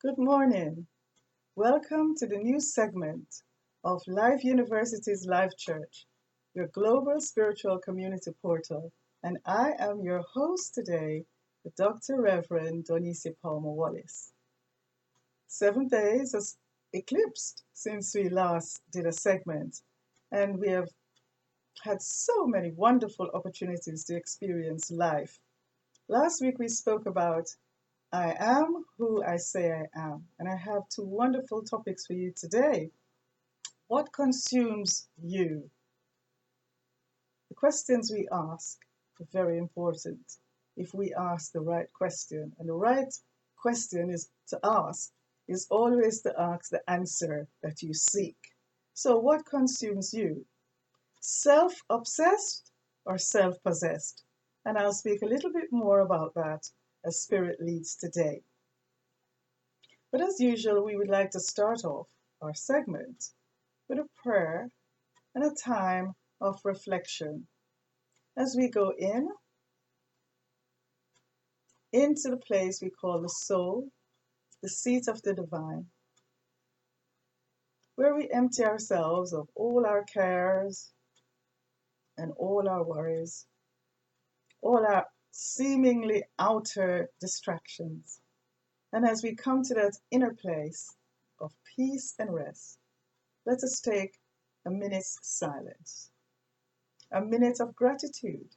Good morning. Welcome to the new segment of Life University's Life Church, your global spiritual community portal. And I am your host today, the Dr. Reverend Donice Palmer Wallace. 7 days has eclipsed since we last did a segment, and we have had so many wonderful opportunities to experience life. Last week we spoke about I am who I say I am. And I have two wonderful topics for you today. What consumes you? The questions we ask are very important if we ask the right question. And the right question is to ask is always to ask the answer that you seek. So, what consumes you? Self obsessed or self possessed? And I'll speak a little bit more about that as Spirit leads today. But as usual, we would like to start off our segment with a prayer and a time of reflection as we go into the place we call the soul, the seat of the divine, where we empty ourselves of all our cares and all our worries, all our seemingly outer distractions. And as we come to that inner place of peace and rest, let us take a minute's silence, a minute of gratitude.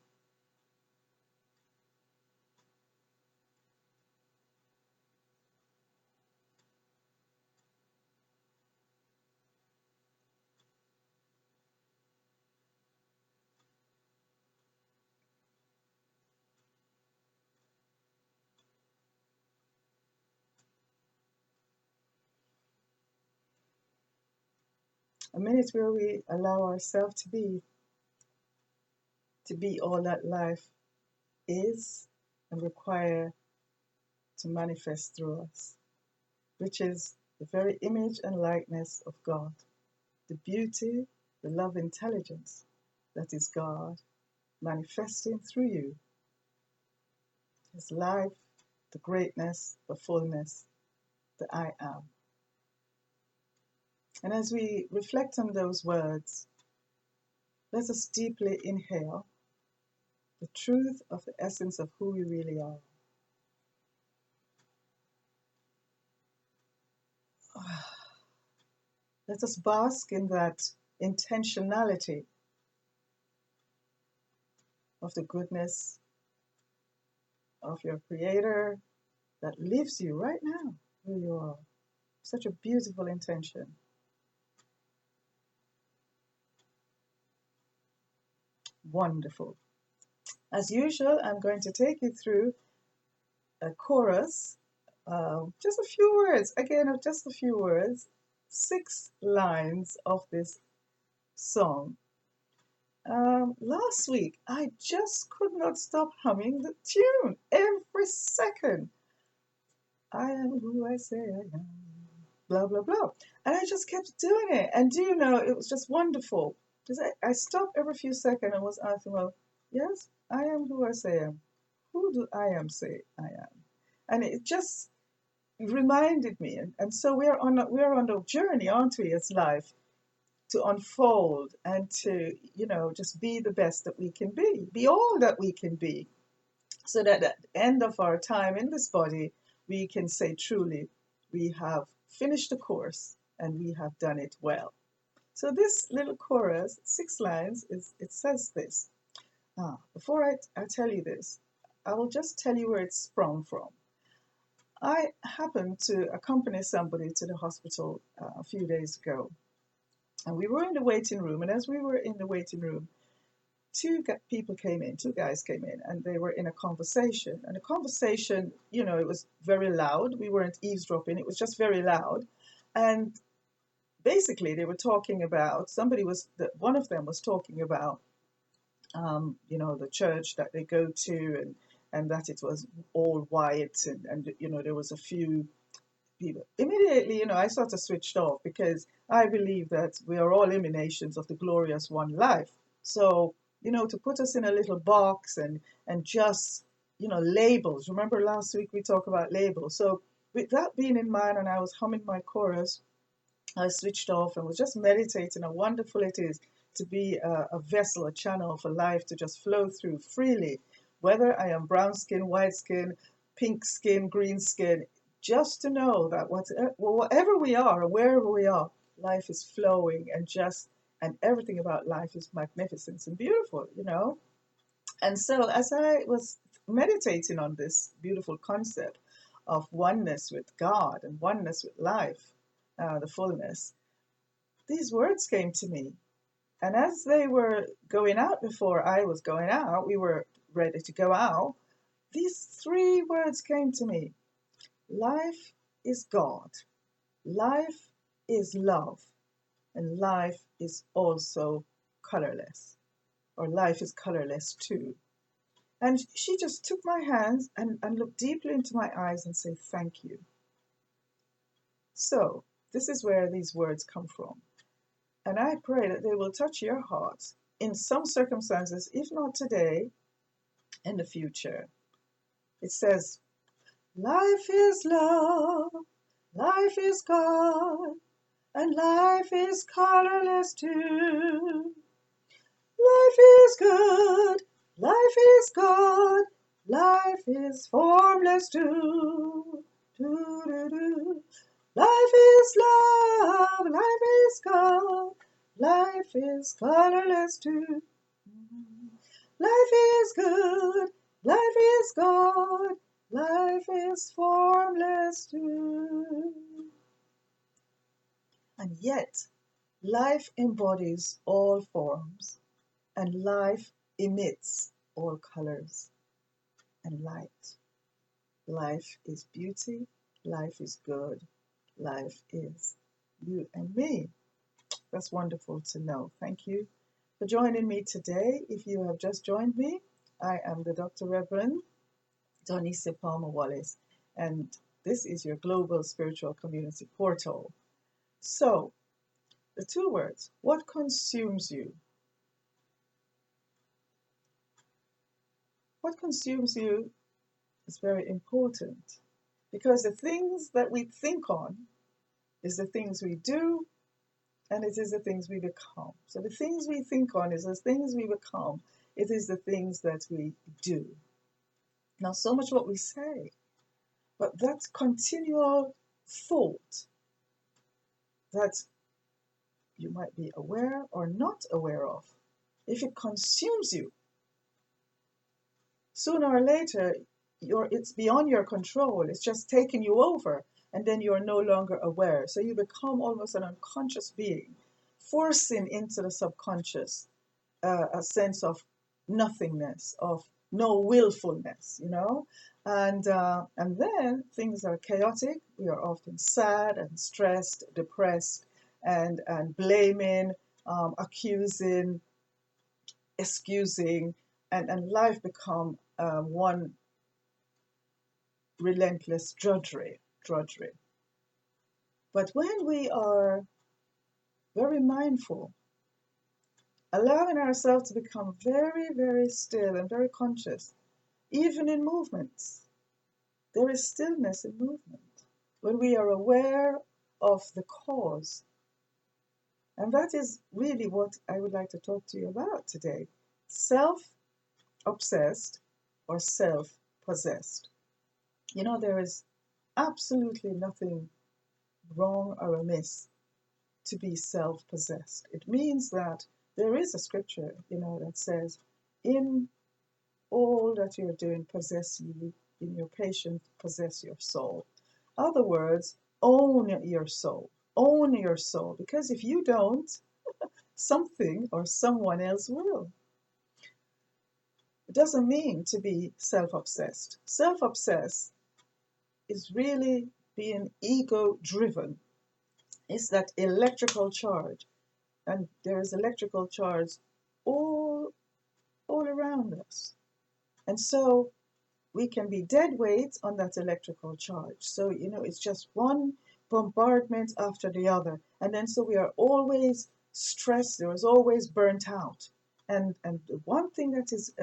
A minute where we allow ourselves to be all that life is and require to manifest through us, which is the very image and likeness of God, the beauty, the love intelligence that is God manifesting through you, His life, the greatness, the fullness, the I am. And as we reflect on those words, let us deeply inhale the truth of the essence of who we really are. Let us bask in that intentionality of the goodness of your Creator that lives you right now where you are. Such a beautiful intention. Wonderful. As usual, I'm going to take you through a chorus, just a few words, again, just a few words, 6 lines of this song. Last week, I just could not stop humming the tune every second. I am who I say I am, blah, blah, blah. And I just kept doing it. And do you know, it was just wonderful. Because I stopped every few seconds and was asking, well, yes, I am who I say I am. Who do I am say I am? And it just reminded me. And so we're on a journey, aren't we, as life, to unfold and to, just be the best that we can be all that we can be, so that at the end of our time in this body, we can say truly, we have finished the course and we have done it well. So this little chorus, 6 lines, it says this. Before I tell you this, I will just tell you where it's sprung from. I happened to accompany somebody to the hospital a few days ago. And we were in the waiting room. And as we were in the waiting room, 2 guys came in, and they were in a conversation. And the conversation, it was very loud. We weren't eavesdropping. It was just very loud. And basically, they were talking about, one of them was talking about, the church that they go to, and that it was all white, and there was a few people. Immediately, I sort of switched off, because I believe that we are all emanations of the glorious one life. So, to put us in a little box and just, labels. Remember last week we talked about labels. So with that being in mind, and I was humming my chorus, I switched off and was just meditating how wonderful it is to be a vessel, a channel for life to just flow through freely. Whether I am brown skin, white skin, pink skin, green skin, just to know that whatever we are or wherever we are, life is flowing and everything about life is magnificent and beautiful, you know? And so as I was meditating on this beautiful concept of oneness with God and oneness with life, the fullness, these words came to me. And as they were going out before I was going out, we were ready to go out, these three words came to me. Life is God. Life is love. And life is also colorless. Or life is colorless too. And she just took my hands and looked deeply into my eyes and said, thank you. So, this is where these words come from. And I pray that they will touch your hearts in some circumstances, if not today, in the future. It says, life is love, life is God, and life is colorless too. Life is good, life is God, life is formless too. Do, do, do. Life is love, life is God, life is colorless too. Life is good, life is God, life is formless too. And yet, life embodies all forms, and life emits all colors and light. Life is beauty, life is good, life is you and me. That's wonderful to know. Thank you for joining me today. If you have just joined me, I am the Dr. Reverend Donisa Palmer Wallace, and this is your Global Spiritual Community Portal. So, the two words, what consumes you? What consumes you is very important because the things that we think on is the things we do, and it is the things we become. So the things we think on is the things we become. It is the things that we do. Now, so much what we say, but that continual thought that you might be aware or not aware of, if it consumes you, sooner or later, it's beyond your control. It's just taking you over, and then you're no longer aware. So you become almost an unconscious being, forcing into the subconscious a sense of nothingness, of no willfulness, you know. And then things are chaotic. We are often sad and stressed, depressed, and blaming, accusing, excusing, and life become one relentless drudgery. But when we are very mindful, allowing ourselves to become very, very still and very conscious, even in movements, there is stillness in movement. When we are aware of the cause, and that is really what I would like to talk to you about today. Self-obsessed or self-possessed. You know, there is absolutely nothing wrong or amiss to be self-possessed. It means that there is a scripture, you know, that says, in all that you're doing, possess ye, in your patience, possess your soul. Other words, own your soul. Own your soul, because if you don't, something or someone else will. It doesn't mean to be self-obsessed. Self-obsessed is really being ego-driven. It's that electrical charge, and there is electrical charge all around us. And so we can be dead weight on that electrical charge. So, you know, it's just one bombardment after the other. And then so we are always stressed, there is always burnt out. And the one thing that is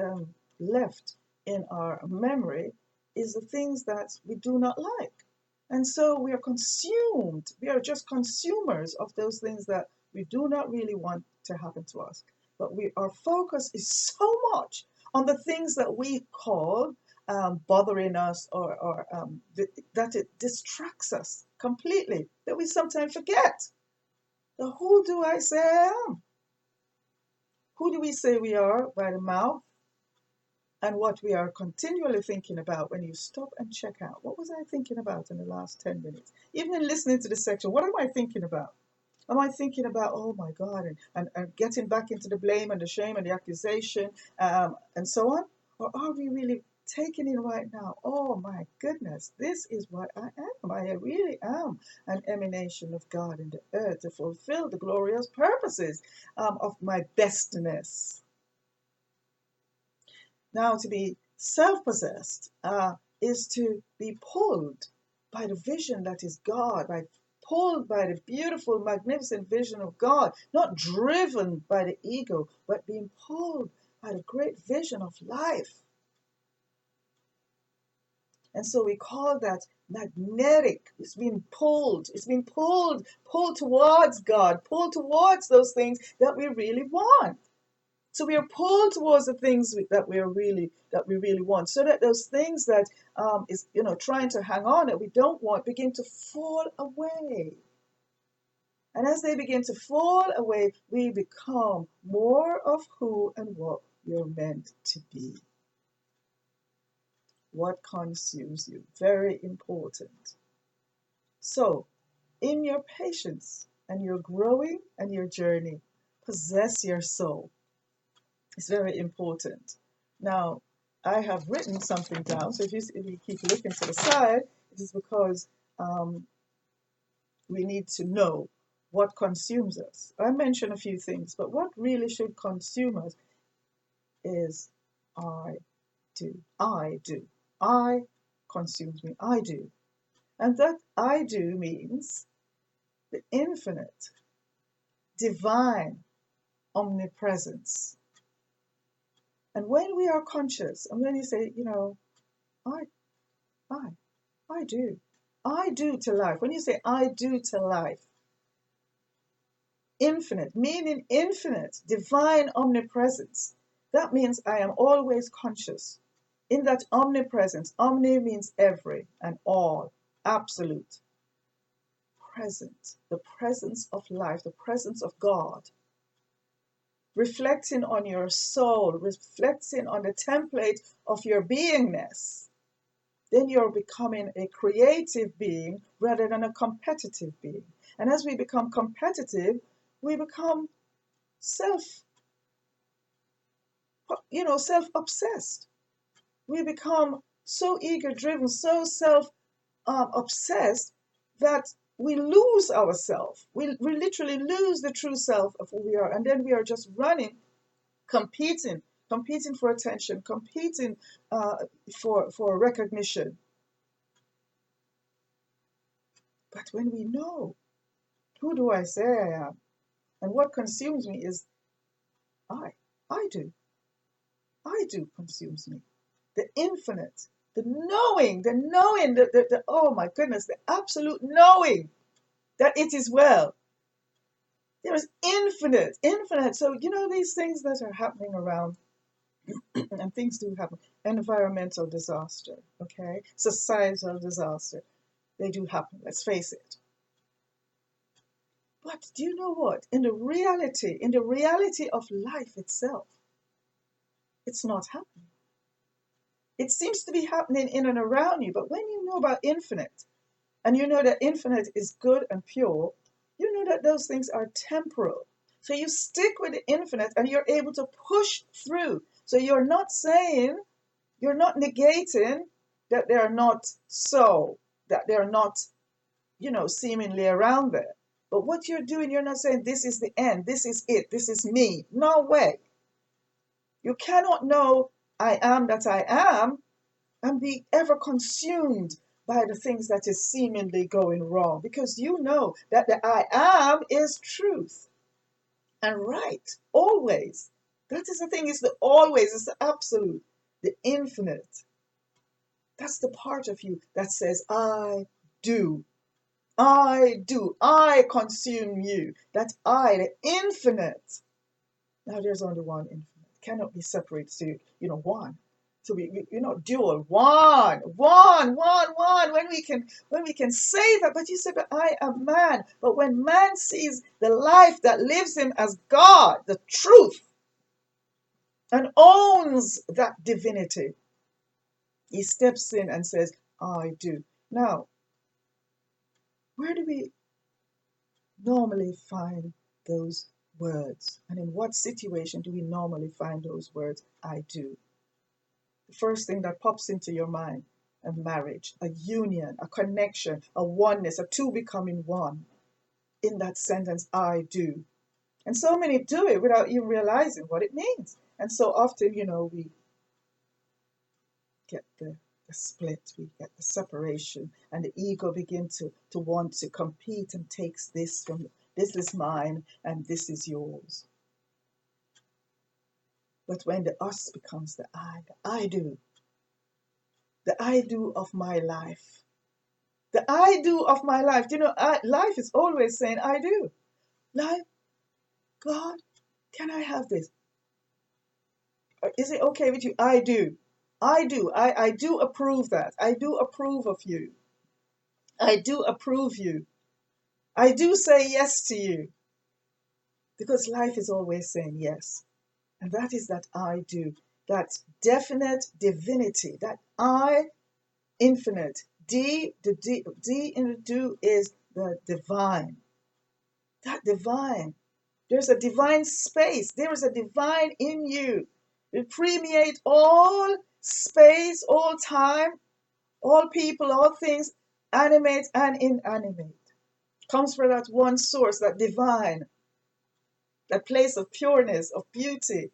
left in our memory is the things that we do not like. And so we are consumed. We are just consumers of those things that we do not really want to happen to us. But our focus is so much on the things that we call bothering us, or that it distracts us completely, that we sometimes forget. So who do I say I am? Who do we say we are by the mouth? And what we are continually thinking about when you stop and check out. What was I thinking about in the last 10 minutes? Even in listening to this section, what am I thinking about? Am I thinking about, oh my God, and getting back into the blame and the shame and the accusation and so on? Or are we really taking in right now, oh my goodness, this is what I am. I really am an emanation of God in the earth to fulfill the glorious purposes of my bestness. Now, to be self-possessed is to be pulled by the vision that is God, pulled by the beautiful, magnificent vision of God, not driven by the ego, but being pulled by the great vision of life. And so we call that magnetic. It's being pulled. It's being pulled towards God, pulled towards those things that we really want. So we are pulled towards the things that we really want, so that those things that is trying to hang on that we don't want begin to fall away. And as they begin to fall away, we become more of who and what you're meant to be. What consumes you? Very important. So, in your patience and your growing and your journey, possess your soul. It's very important. Now, I have written something down, so if you keep looking to the side, it is because we need to know what consumes us. I mentioned a few things, but what really should consume us is I do. I do. I consumes me. I do. And that I do means the infinite, divine omnipresence. And when we are conscious, and when you say, I, I, I do. I do to life. When you say I do to life, infinite, meaning infinite, divine omnipresence. That means I am always conscious. In that omnipresence, omni means every and all, absolute, present, the presence of life, the presence of God. Reflecting on your soul, reflecting on the template of your beingness. Then you're becoming a creative being rather than a competitive being. And as we become competitive, we become self-obsessed. We become so ego-driven, so self-obsessed that we lose ourselves. We literally lose the true self of who we are. And then we are just running, competing for attention, competing for recognition. But when we know, who do I say I am? And what consumes me is I. I do. I do consumes me. The infinite, the knowing, oh my goodness, the absolute knowing that it is well. There is infinite. So, these things that are happening around, and things do happen. Environmental disaster, okay? Societal disaster. They do happen, let's face it. But do you know what? In the reality of life itself, it's not happening. It seems to be happening in and around you, but when you know about infinite, and you know that infinite is good and pure, you know that those things are temporal. So you stick with the infinite and you're able to push through. So you're not negating that they're not so, that they're not, seemingly around there. But what you're doing, you're not saying this is the end, this is it, this is me. No way. You cannot know I am that I am and be ever consumed by the things that is seemingly going wrong, because you know that the I am is truth and right, always. That is the thing, it's the always, it's the absolute, the infinite. That's the part of you that says, I do. I do. I consume you. That I, the infinite. Now there's only one infinite. Cannot be separated. So, one. So we're not dual. One. When we can say that, but you said, but I am man. But when man sees the life that lives him as God, the truth, and owns that divinity, he steps in and says, I do. Now, where do we normally find those words? And in what situation do we normally find those words, I do? The first thing that pops into your mind, a marriage, a union, a connection, a oneness, a two becoming one. In that sentence, I do. And so many do it without even realizing what it means. And so often, we get the split, we get the separation, and the ego begin to want to compete and takes this from, this is mine and this is yours. But when the us becomes the I do, the I do of my life, the I do of my life. Life is always saying I do. Life, God, can I have this? Is it okay with you? I do. I do. I do approve that. I do approve of you. I do approve you. I do say yes to you. Because life is always saying yes. And that is that I do. That definite divinity. That I, infinite. D in the do is the divine. That divine. There's a divine space. There is a divine in you. It permeates all space, all time, all people, all things, animate and inanimate. Comes from that one source, that divine, that place of pureness, of beauty.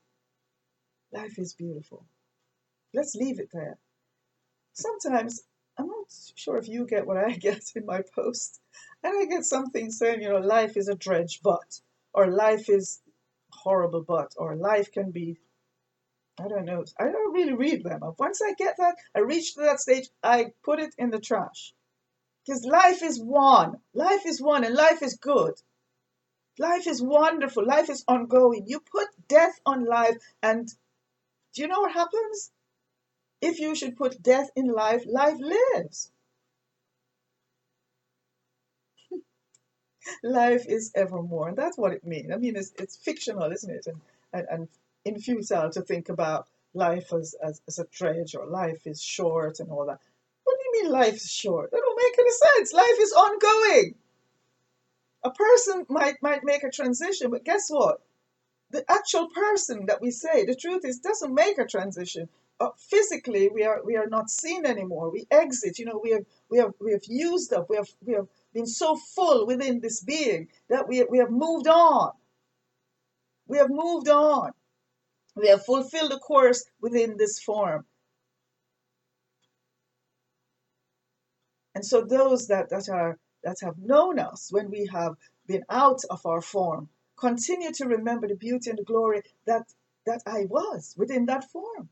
Life is beautiful. Let's leave it there. Sometimes, I'm not sure if you get what I get in my post. And I get something saying, life is a dredge but, or life is horrible but, or life can be, I don't know. I don't really read them. Once I get that, I reach to that stage, I put it in the trash. Because life is one. Life is one and life is good. Life is wonderful. Life is ongoing. You put death on life and do you know what happens? If you should put death in life, life lives. Life is evermore. And that's what it means. I mean, it's fictional, isn't it? And infutile to think about life as a dredge or life is short and all that. What do you mean life is short? That don't make any sense. Life is ongoing. A person might make a transition, but guess what? The actual person that we say, the truth is, doesn't make a transition. Physically, we are not seen anymore. We exit. We have used up. We have been so full within this being that we have moved on. We have moved on. We have fulfilled the course within this form. And so those that have known us when we have been out of our form continue to remember the beauty and the glory that I was within that form.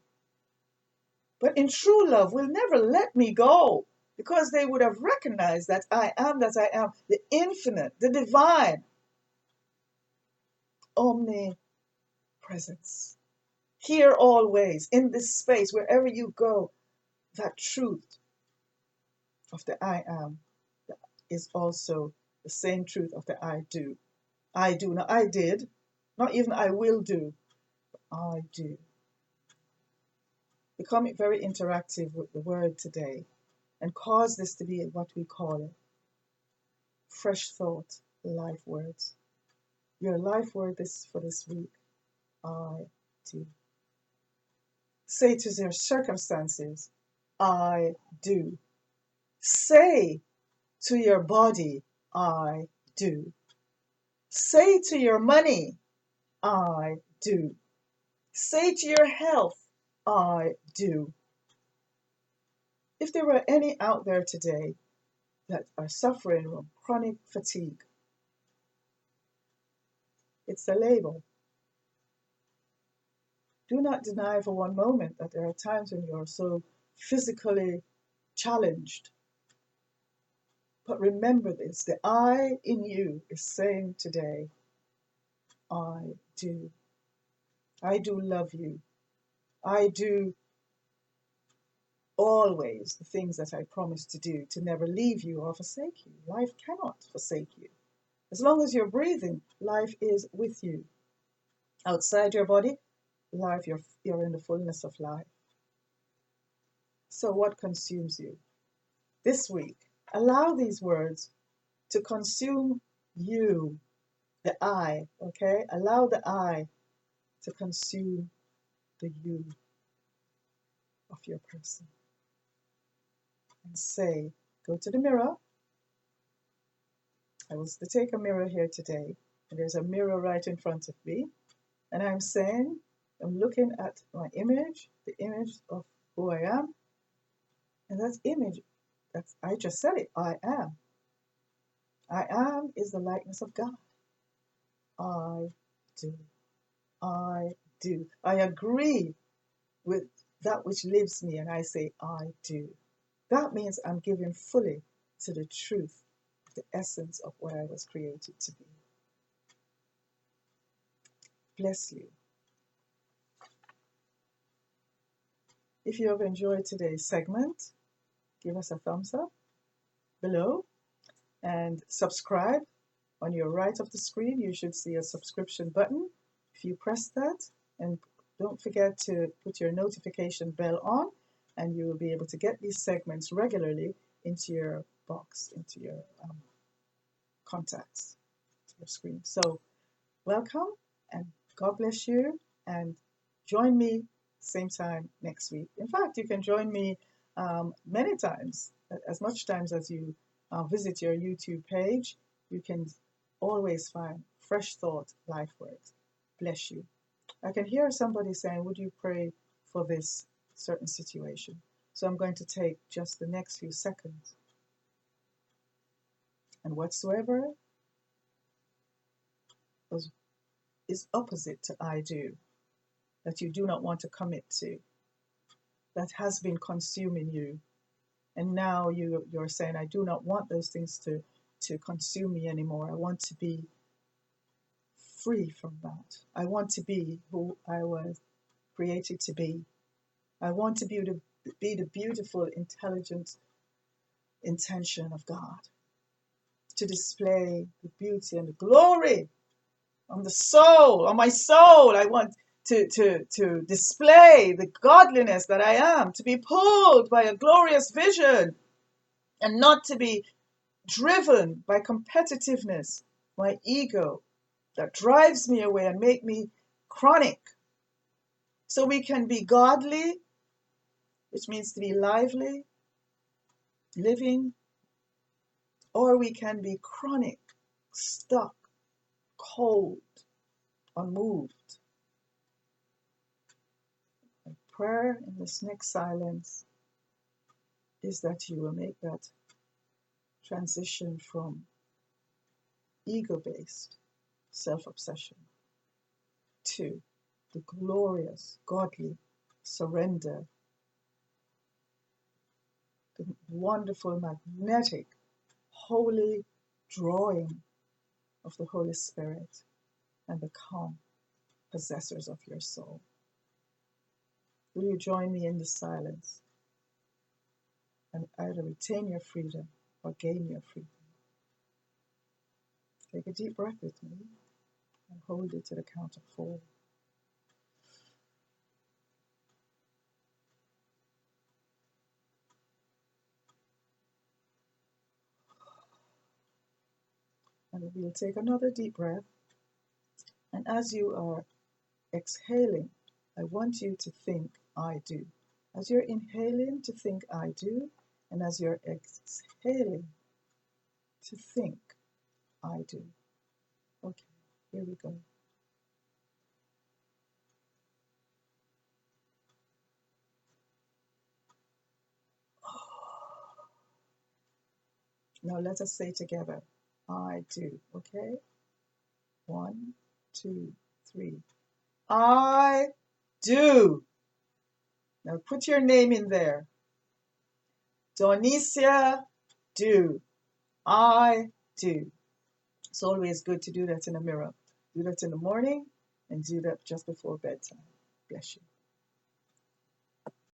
But in true love will never let me go because they would have recognized that I am, the infinite, the divine, omnipresence. Here always, in this space, wherever you go, that truth of the I am is also the same truth of the I do. I do. Now I did, not even I will do, I do. Become very interactive with the word today and cause this to be what we call it. Fresh Thought LifeWords. Your life word for this week, I do. Say to their circumstances, I do. Say to your body, I do. Say to your money, I do. Say to your health, I do. If there were any out there today that are suffering from chronic fatigue, it's the label. Do not deny for one moment that there are times when you're so physically challenged. But remember this, the I in you is saying today, I do. I do love you. I do always the things that I promised to do, to never leave you or forsake you. Life cannot forsake you. As long as you're breathing, life is with you. Outside your body, life, you're in the fullness of life. So what consumes you? This week, allow these words to consume you, the I, okay? Allow the I to consume the you of your person. And say, go to the mirror. I was to take a mirror here today, and there's a mirror right in front of me. And I'm saying, I'm looking at my image, the image of who I am. And that image, I just said it, I am. I am is the likeness of God. I do. I do. I agree with that which lives me, and I say, I do. That means I'm giving fully to the truth, the essence of what I was created to be. Bless you. If you have enjoyed today's segment, give us a thumbs up below and subscribe. On your right of the screen, you should see a subscription button. If you press that, and don't forget to put your notification bell on, and you will be able to get these segments regularly into your box, into your contacts, to your screen. So welcome, and God bless you, and join me same time next week. In fact, you can join me many times, as much times as you visit your YouTube page. You can always find Fresh Thought LifeWords. Bless you. I can hear somebody saying, would you pray for this certain situation? So I'm going to take just the next few seconds. And whatsoever is opposite to I do, that you do not want to commit to, that has been consuming you, and now you're saying, I do not want those things to consume me anymore. I want to be free from that. I want to be who I was created to be. I want to be the beautiful, intelligent intention of God, to display the beauty and the glory on the soul, on my soul. I want to display the godliness that I am, to be pulled by a glorious vision, and not to be driven by competitiveness, my ego, that drives me away and make me chronic. So we can be godly, which means to be lively, living, or we can be chronic, stuck, cold, unmoved. My prayer in this next silence is that you will make that transition from ego-based self-obsession to the glorious, godly surrender, the wonderful, magnetic, holy drawing of the Holy Spirit, and become possessors of your soul. Will you join me in the silence and either retain your freedom or gain your freedom? Take a deep breath with me and hold it to the count of 4. And we'll take another deep breath. And as you are exhaling, I want you to think, I do. As you're inhaling, to think, I do. And as you're exhaling, to think, I do. Okay, here we go. Now let us say together, I do. Okay? 1, 2, 3. I do. Now put your name in there. Donicia, do. I do. It's always good to do that in the mirror. Do that in the morning and do that just before bedtime. Bless you.